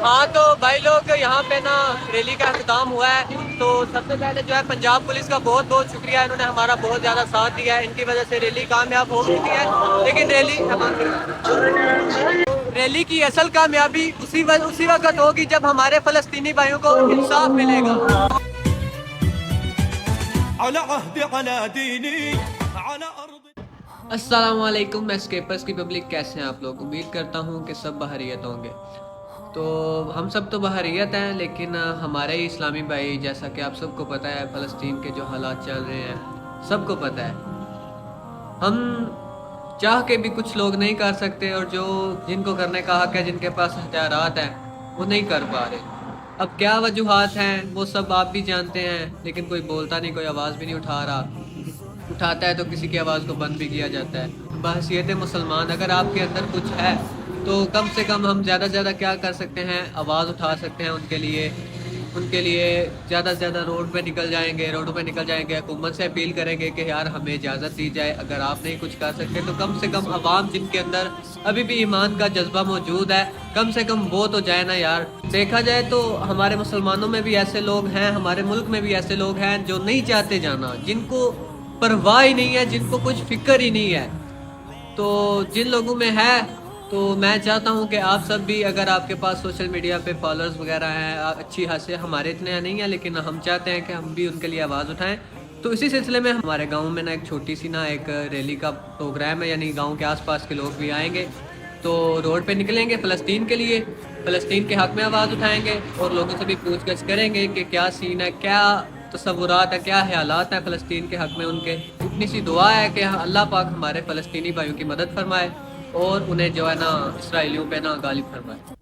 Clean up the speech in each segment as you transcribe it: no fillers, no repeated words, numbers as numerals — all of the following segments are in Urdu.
ہاں تو بھائی لوگ یہاں پہ نا ریلی کا اختتام ہوا ہے، تو سب سے پہلے جو ہے پنجاب پولیس کا بہت بہت شکریہ، انہوں نے ہمارا بہت زیادہ ساتھ دیا ہے، ان کی وجہ سے ریلی کامیاب ہو چکی ہے۔ لیکن ریلی کی اصل کامیابی اسی وقت ہوگی جب ہمارے فلسطینی بھائیوں کو انصاف ملے گا۔ السلام علیکم، میں اسکیپرز کی پبلک، کیسے ہیں آپ لوگ؟ امید کرتا ہوں کہ سب بحریت ہوں گے۔ تو ہم سب تو بحریت ہیں، لیکن ہمارے ہی اسلامی بھائی، جیسا کہ آپ سب کو پتہ ہے فلسطین کے جو حالات چل رہے ہیں سب کو پتہ ہے، ہم چاہ کے بھی کچھ لوگ نہیں کر سکتے، اور جن کو کرنے کا حق ہے، جن کے پاس اختیارات ہیں، وہ نہیں کر پا رہے۔ اب کیا وجوہات ہیں وہ سب آپ بھی جانتے ہیں، لیکن کوئی بولتا نہیں، کوئی آواز بھی نہیں اٹھا رہا، اٹھاتا ہے تو کسی کی آواز کو بند بھی کیا جاتا ہے۔ بحیثیت مسلمان اگر آپ کے اندر کچھ ہے تو کم سے کم ہم زیادہ سے زیادہ کیا کر سکتے ہیں، آواز اٹھا سکتے ہیں ان کے لیے زیادہ سے زیادہ روڈوں پہ نکل جائیں گے، حکومت سے اپیل کریں گے کہ یار ہمیں اجازت دی جائے، اگر آپ نہیں کچھ کر سکتے تو کم سے کم عوام جن کے اندر ابھی بھی ایمان کا جذبہ موجود ہے، کم سے کم وہ تو جائے نا یار۔ دیکھا جائے تو ہمارے مسلمانوں میں بھی ایسے لوگ ہیں، ہمارے ملک میں بھی ایسے لوگ ہیں جو نہیں چاہتے جانا، جن کو پرواہ ہی نہیں ہے، جن کو کچھ فکر ہی نہیں ہے۔ تو جن لوگوں میں ہے تو میں چاہتا ہوں کہ آپ سب بھی، اگر آپ کے پاس سوشل میڈیا پہ فالوورز وغیرہ ہیں اچھی خاصے، ہمارے اتنے نہیں ہیں لیکن ہم چاہتے ہیں کہ ہم بھی ان کے لیے آواز اٹھائیں۔ تو اسی سلسلے میں ہمارے گاؤں میں نا ایک چھوٹی سی ایک ریلی کا پروگرام ہے، یعنی گاؤں کے آس پاس کے لوگ بھی آئیں گے، تو روڈ پہ نکلیں گے فلسطین کے لیے، فلسطین کے حق میں آواز اٹھائیں گے، اور لوگوں سے بھی پوچھ گچھ کریں گے کہ کیا سین ہے، کیا تصورات ہیں، کیا خیالات ہیں فلسطین کے حق میں ان کے۔ اتنی سی دعا ہے کہ اللہ پاک ہمارے فلسطینی بھائیوں کی مدد فرمائے اور انہیں جو ہے نا اسرائیلیوں پہ نا غالب فرمائے۔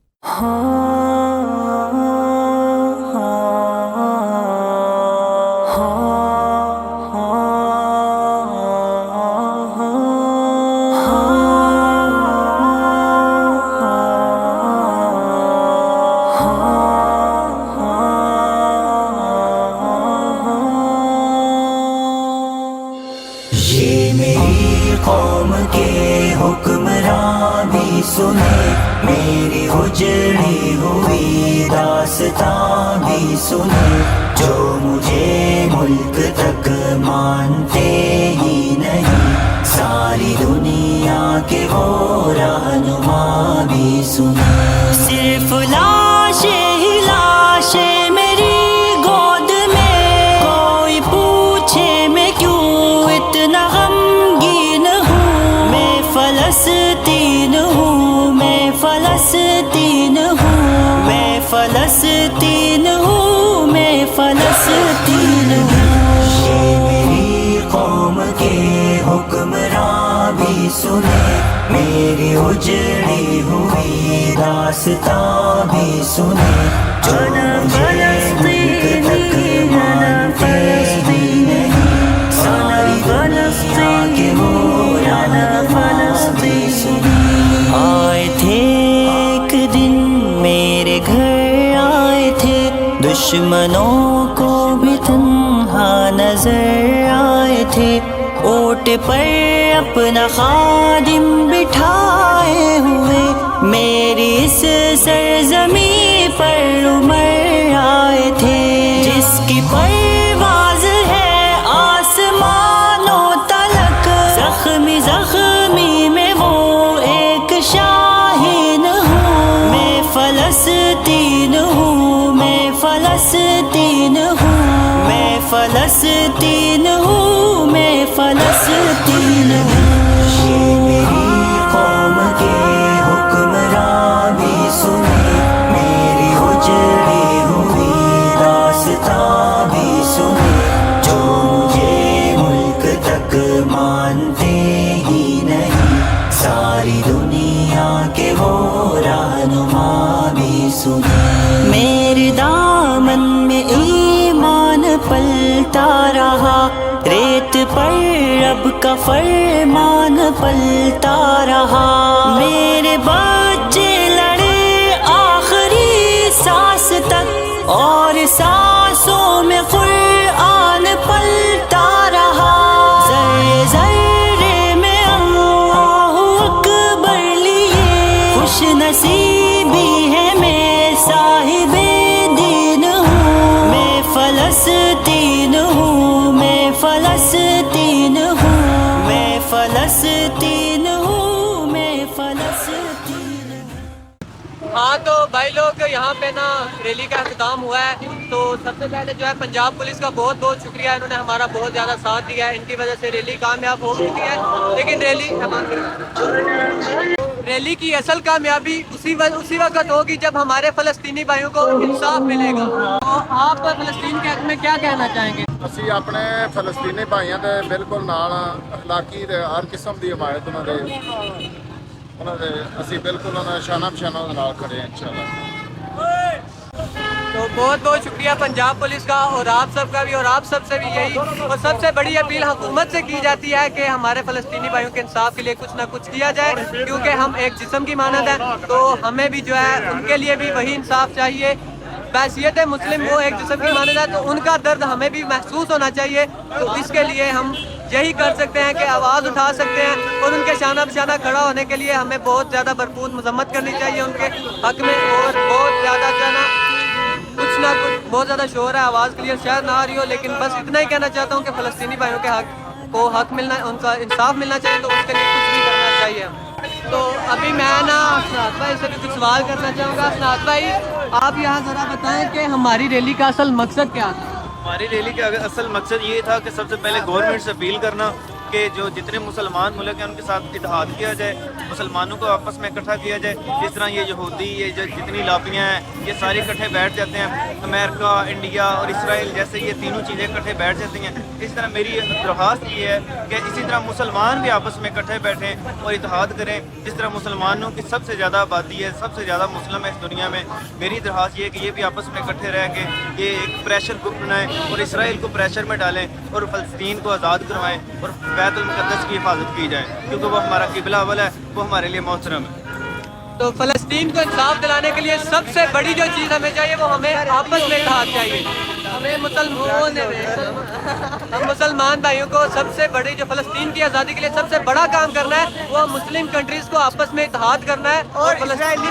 یہ میری قوم کے حکمراں بھی سنے، میری اجڑی ہوئی داستان بھی سنے، جو مجھے ملک تک مانتے ہی نہیں، ساری دنیا کے وہ رہنما بھی سنے۔ صرف لاشیں ہی لاشیں میری گود میں، کوئی پوچھے میں کیوں اتنا غمگین ہوں، میں فلسطین ہوں، میں فلسطین ہوں، میں فلسطین ہوں، میں فلسطین ہوں۔ یہ میری قوم کے حکمراں بھی سنے، میری اجڑی ہوئی داستان بھی سنے، جو مجھے ملک تک مانتے ہی نہیں، ساری دنیا کے وہ رہنما بھی سنے۔ آئے تھے ایک دن میرے گھر، آئے تھے دشمنوں کو بھی تنہا نظر آئے تھے، اوٹ پر اپنا خادم بٹھائے ہوئے، میری اس سرزمین پر عمر آئے تھے، جس کی پرواز ہے آسمانوں تلک، زخمی زخمی میں وہ ایک شاہین ہوں، میں فلسطین ہوں، میں فلسطین ہوں، میں فلسطین ہوں، میں فلسطین ہوں۔ یہ میری قوم کے حکمراں بھی سنے، میری اجڑی ہوئی داستان بھی سنے، جو مجھے ملک تک مانتے ہی نہیں، ساری دنیا کے وہ رہنما بھی سنے۔ میرے دامن میں ایمان پلتا رہا، ریت پر رب کا فرمان پلتا رہا، میرے بچے لڑے آخری سانس تک، اور سانسوں میں قرآن پلتا رہا، ذرے ذرے میں اللہ اکبر لیے، خوش نصیبی ہے میں ہاں تو بھائی لوگ یہاں پہ نا ریلی کا اختتام ہوا ہے. تو سب سے پہلے جو ہے پنجاب پولیس کا بہت بہت شکریہ, انہوں نے ہمارا بہت زیادہ ساتھ دیا ہے, ان کی وجہ سے ریلی کامیاب ہو چکی ہے. لیکن ریلی کی اصل کامیابی اسی وقت ہوگی جب ہمارے فلسطینی بھائیوں کو انصاف ملے گا. تو آپ فلسطین کے حق میں کیا کہنا چاہیں گے؟ ਅਸੀਂ ਆਪਣੇ ਫਲਸਤੀਨੀ ਭਾਈਆਂ ਦੇ ਬਿਲਕੁਲ ਨਾਲ ਅਖਲਾਕੀ ਤੇ ਹਰ ਕਿਸਮ ਦੀ ਹਮਾਇਤ ਉਹਨਾਂ ਦੇ ਅਸੀਂ ਬਿਲਕੁਲ ਉਹਨਾਂ ਸ਼ਾਨਾ ਬਸ਼ਾਨਾ ਦੇ ਨਾਲ ਖੜੇ ਹਾਂ ਇੰਸ਼ਾਅੱਲਾ. تو بہت بہت شکریہ پنجاب پولیس کا اور آپ سب کا بھی, اور آپ سب سے بھی یہی اور سب سے بڑی اپیل حکومت سے کی جاتی ہے کہ ہمارے فلسطینی بھائیوں کے انصاف کے لیے کچھ نہ کچھ کیا جائے, کیونکہ ہم ایک جسم کی مانند ہیں. تو ہمیں بھی جو ہے ان کے لیے بھی وہی انصاف چاہیے. بحیثیت مسلم وہ ایک جسم کی مانند ہے, تو ان کا درد ہمیں بھی محسوس ہونا چاہیے. تو اس کے لیے ہم یہی کر سکتے ہیں کہ آواز اٹھا سکتے ہیں, اور ان کے شانہ بشانہ کھڑا ہونے کے لیے ہمیں بہت زیادہ بھرپور مذمت کرنی چاہیے ان کے حق میں. اور بہت زیادہ جو ہے نا کچھ نہ کچھ بہت زیادہ شور ہے, آواز کلیئر شاید نہ آ رہی ہو, لیکن بس اتنا ہی کہنا چاہتا ہوں کہ فلسطینی بھائیوں کے حق ملنا, ان کا انصاف ملنا چاہیے. تو اس کے لیے کچھ بھی کرنا چاہیے. تو ابھی میں نا اسناد بھائی سے بھی کچھ سوال کرنا چاہوں گا. اسناد بھائی, آپ یہاں ذرا بتائیں کہ ہماری ریلی کا اصل مقصد کیا تھا؟ ہماری ریلی کا اصل مقصد یہ تھا کہ سب سے پہلے گورنمنٹ سے اپیل کرنا کہ جو جتنے مسلمان ملک ہیں ان کے ساتھ اتحاد کیا جائے, مسلمانوں کو آپس میں اکٹھا کیا جائے. جس طرح یہ یہودی, یہ جتنی لابیاں ہیں, یہ ساری اکٹھے بیٹھ جاتے ہیں, امریکہ, انڈیا اور اسرائیل جیسے یہ تینوں چیزیں اکٹھے بیٹھ جاتی ہیں. اس طرح میری درخواست یہ ہے کہ اسی طرح مسلمان بھی آپس میں اکٹھے بیٹھیں اور اتحاد کریں. جس طرح مسلمانوں کی سب سے زیادہ آبادی ہے, سب سے زیادہ مسلم ہے اس دنیا میں, میری درخواست یہ ہے کہ یہ بھی آپس میں اکٹھے رہ کے یہ ایک پریشر گروپ بنائیں اور اسرائیل کو پریشر میں ڈالیں اور فلسطین کو آزاد کروائیں اور بیت المقدس کی حفاظت کی جائے, کیونکہ وہ ہمارا قبلہ اول ہے, وہ ہمارے لیے محترم ہے. تو فلسطین کو انصاف دلانے کے لیے سب سے بڑی جو چیز ہمیں چاہیے وہ ہمیں آپس میں اتحاد چاہیے. ہمیں مسلمان بھائیوں کو سب سے بڑی جو فلسطین کی آزادی کے لیے سب سے بڑا کام کرنا ہے وہ مسلم کنٹریز کو آپس میں اتحاد کرنا ہے اور فلسطینی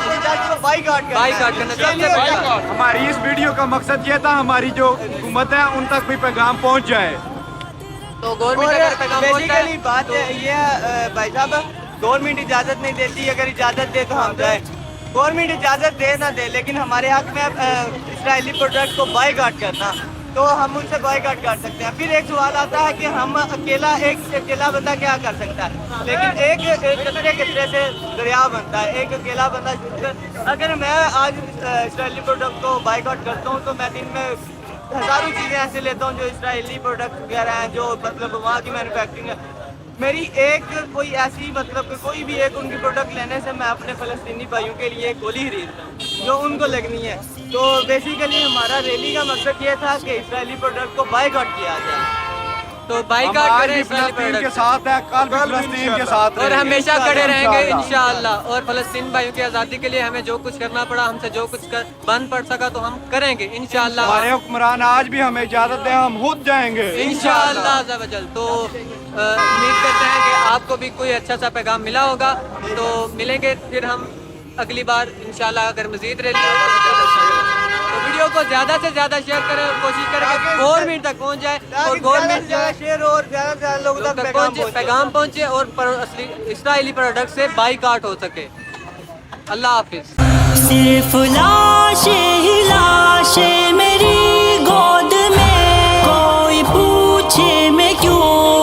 کو بائیکاٹ کرنا ہے. سب سے بڑا ہماری اس ویڈیو کا مقصد یہ تھا ہماری جو حکومت ہے ان تک بھی پیغام پہنچ جائے. تو گورنمنٹ بیسیکلی بات یہ ہے بھائی صاحب, گورنمنٹ اجازت نہیں دیتی, اگر اجازت دے تو ہم جائیں. گورنمنٹ اجازت دے نہ دے, لیکن ہمارے حق میں اسرائیلی پروڈکٹ کو بائی کاٹ کرنا, تو ہم ان سے بائی کاٹ کر سکتے ہیں. پھر ایک سوال آتا ہے کہ ہم ایک اکیلا بندہ کیا کر سکتا ہے, لیکن ایک کترے سے دریا بنتا ہے. ایک اکیلا بندہ, اگر میں آج اسرائیلی پروڈکٹ کو بائی کاٹ کرتا ہوں تو میں دن میں ہزاروں چیزیں ایسے لیتا ہوں جو اسرائیلی پروڈکٹ وغیرہ ہیں, جو مطلب وہاں کی مینوفیکچرنگ ہے. میری ایک کوئی ایسی مطلب کہ کوئی بھی ایک ان کی پروڈکٹ لینے سے میں اپنے فلسطینی بھائیوں کے لیے ایک گولی خریدتا ہوں جو ان کو لگنی ہے. تو بیسیکلی ہمارا ریلی کا مقصد یہ تھا کہ اسرائیلی پروڈکٹ کو بائی کاٹ کیا جائے. تو بائی کاٹ کریں اسرائیلی فلسطین کے پروڈکٹ ساتھ ہے, کل بھی فلسطین کے ساتھ اور رہیں گے. ہمیشہ کھڑے رہیں گے انشاءاللہ. اور فلسطین بھائیوں کی آزادی کے لیے ہمیں جو کچھ کرنا پڑا, ہم سے جو کچھ بند پڑ سکا تو ہم کریں گے انشاءاللہ. ہمارے حکمران آج بھی ہمیں اجازت دیں, ہم خود جائیں گے انشاءاللہ عز و جل. تو امید کرتے ہیں کہ آپ کو بھی کوئی اچھا سا پیغام ملا ہوگا. تو ملیں گے پھر ہم اگلی بار انشاءاللہ, اگر مزید ریلی تو ویڈیو کو زیادہ سے زیادہ شیئر کریں اور کوشش کریں کہ گورنمنٹ تک پہنچ جائے اور گورنمنٹ شیئر اور زیادہ سے زیادہ لوگوں تک پیغام پہنچے اور اسرائیلی پروڈکٹ سے بائی کاٹ ہو سکے. اللہ حافظ. صرف لاشیں ہی لاشیں میری گود میں, کوئی پوچھے میں کیوں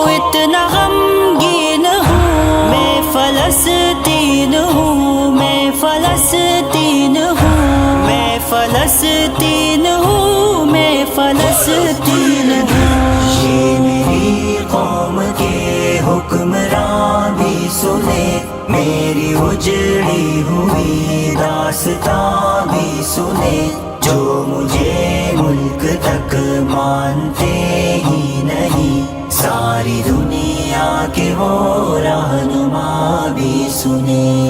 اتنا غمگین ہوں. میں فلسطین ہوں, میں فلسطین ہوں, میں فلسطین ہوں, میں فلسطین ہوں. یہ میری قوم کے حکمران بھی سنے, میری اجڑی ہوئی داستان بھی سنے. جو مجھے ملک تک مانتے ہی نہیں, ساری دنیا کے وہ رہنما بھی سنے.